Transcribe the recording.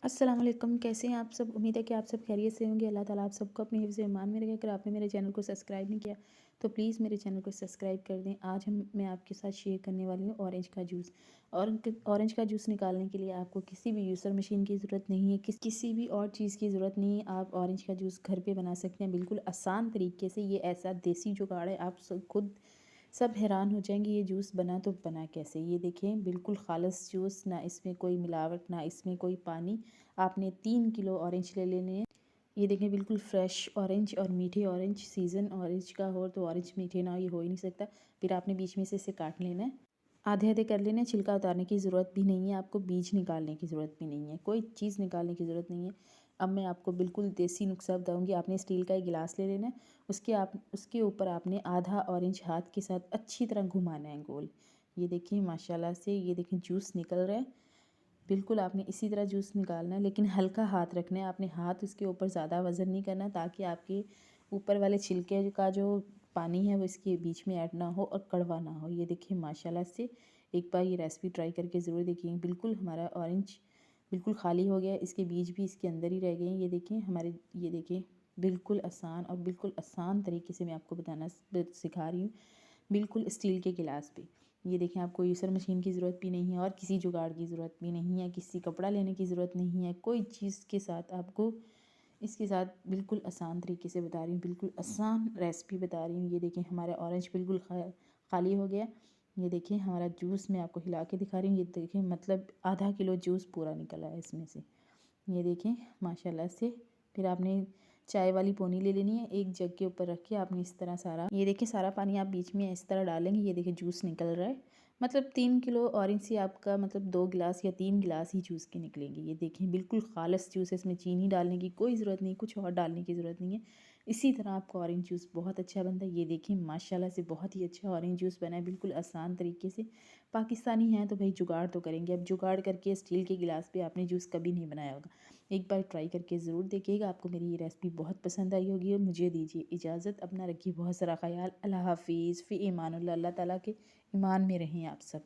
अस्सलाम वालेकुम। कैसे हैं आप सब? उम्मीद है कि आप सब खैरियत से होंगे। अल्लाह ताला आप सबको अपने हिफ्ज़ ईमान में रखे। अगर आपने मेरे चैनल को सब्सक्राइब नहीं किया तो प्लीज़ मेरे चैनल को सब्सक्राइब कर दें। आज मैं आपके साथ शेयर करने वाली हूँ ऑरेंज का जूस। और ऑरेंज का जूस निकालने के लिए आपको किसी भी यूसर मशीन की ज़रूरत नहीं है, किसी भी और चीज़ की ज़रूरत नहीं है। आप ऑरेंज का जूस घर पे बना सकते हैं बिल्कुल आसान तरीके से। ये ऐसा देसी जुगाड़ है, आप सब खुद सब हैरान हो जाएंगे ये जूस बना तो बना कैसे। ये देखें बिल्कुल खालिस जूस, ना इसमें कोई मिलावट ना इसमें कोई पानी। आपने 3 किलो ऑरेंज ले लेने हैं। ये देखें बिल्कुल फ्रेश ऑरेंज और मीठे ऑरेंज, सीज़न ऑरेंज का हो तो ऑरेंज मीठे ना हो ये हो ही नहीं सकता। फिर आपने बीच में से इसे काट लेना है, आधे आधे कर लेना है। छिलका उतारने की ज़रूरत भी नहीं है आपको, बीज निकालने की ज़रूरत भी नहीं है, कोई चीज़ निकालने की ज़रूरत नहीं है। अब मैं आपको बिल्कुल देसी नुस्खा बताऊँगी। आपने स्टील का एक गिलास ले लेना है, उसके ऊपर आपने आधा ऑरेंज हाथ के साथ अच्छी तरह घुमाना है गोल। ये देखिए माशाल्लाह से, ये देखें जूस निकल रहा है। बिल्कुल आपने इसी तरह जूस निकालना है, लेकिन हल्का हाथ रखना है। आपने हाथ इसके ऊपर ज़्यादा वज़न नहीं करना, ताकि आपके ऊपर वाले छिलके का जो पानी है वो इसके बीच में ऐड ना हो और कड़वा ना हो। ये देखिए माशाल्लाह से, एक बार ये रेसिपी ट्राई करके ज़रूर देखिए। बिल्कुल हमारा ऑरेंज बिल्कुल खाली हो गया, इसके बीज भी इसके अंदर ही रह गए हैं। ये देखें हमारे, ये देखें बिल्कुल आसान, और बिल्कुल आसान तरीके से मैं आपको बताना सिखा रही हूँ, बिल्कुल स्टील के गिलास पे। ये देखें आपको यूसर मशीन की ज़रूरत भी नहीं है और किसी जुगाड़ की ज़रूरत भी नहीं है, किसी कपड़ा लेने की ज़रूरत नहीं है, कोई चीज़ के साथ आपको इसके साथ बिल्कुल आसान तरीके से बता रही हूँ, बिल्कुल आसान रेसिपी बता रही हूँ। ये देखें हमारा ऑरेंज बिल्कुल खाली हो गया। ये देखें हमारा जूस मैं आपको हिला के दिखा रही हूँ। ये देखें मतलब आधा किलो जूस पूरा निकला है इसमें से। ये देखें माशाल्लाह से। फिर आपने चाय वाली पोनी ले लेनी है, एक जग के ऊपर रख के आपने इस तरह सारा, ये देखिए सारा पानी आप बीच में इस तरह डालेंगे। ये देखिए जूस निकल रहा है। मतलब 3 किलो ऑरेंज से आपका मतलब 2 गिलास या 3 गिलास ही जूस के निकलेंगे। ये देखें बिल्कुल खालिस जूस है, इसमें चीनी डालने की कोई ज़रूरत नहीं, कुछ और डालने की ज़रूरत नहीं है। इसी तरह आपका ऑरेंज जूस बहुत अच्छा बनता है। ये देखें माशाल्लाह से बहुत ही अच्छा ऑरेंज जूस बना है बिल्कुल आसान तरीके से। पाकिस्तानी हैं तो भाई जुगाड़ तो करेंगे। अब जुगाड़ करके स्टील के गिलास पे आपने जूस कभी नहीं बनाया होगा। एक बार ट्राई करके ज़रूर देखिएगा, आपको मेरी ये रेसिपी बहुत पसंद आई होगी। और मुझे दीजिए इजाज़त, अपना रखिए बहुत सारा ख्याल। अल्लाह हाफिज़, फ़ी ईमानुल्लाह। अल्लाह ताला के ईमान में रहें आप सब।